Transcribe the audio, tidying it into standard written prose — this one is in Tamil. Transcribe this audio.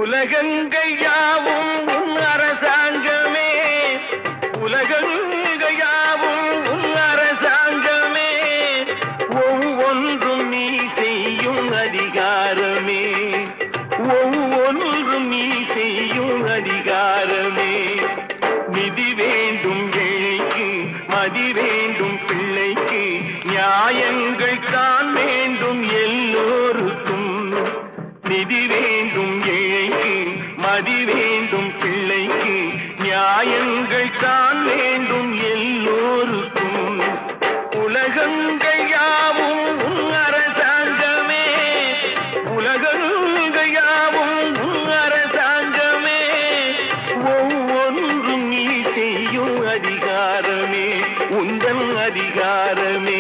உலகங்கள் யாவும் உன் அரசாங்கமே, உலகங்கள் யாவும் உன் அரசாங்கமே, ஒவ்வொன்றும் நீ செய்யும் அதிகாரமே, ஒவ்வொன்றும் நீ செய்யும் அதிகாரமே. நிதி வேண்டும் ஏழைக்கு, மதி வேண்டும் பிள்ளைக்கு, நியாயங்கள் தான் வேண்டும் எல்லோருக்கும். நிதி வேண்டும் ஏழைக்கு, மதி வேண்டும் பிள்ளைக்கு, நியாயங்கள் தான் வேண்டும் எல்லோருக்கும். உலகங்கள் யாவும் உன் அரசாங்கமே, உலகங்கள் யாவும் உன் அரசாங்கமே, ஒவ்வொன்றும் நீ செய்யும் அதிகாரமே, உந்தன் அதிகாரமே.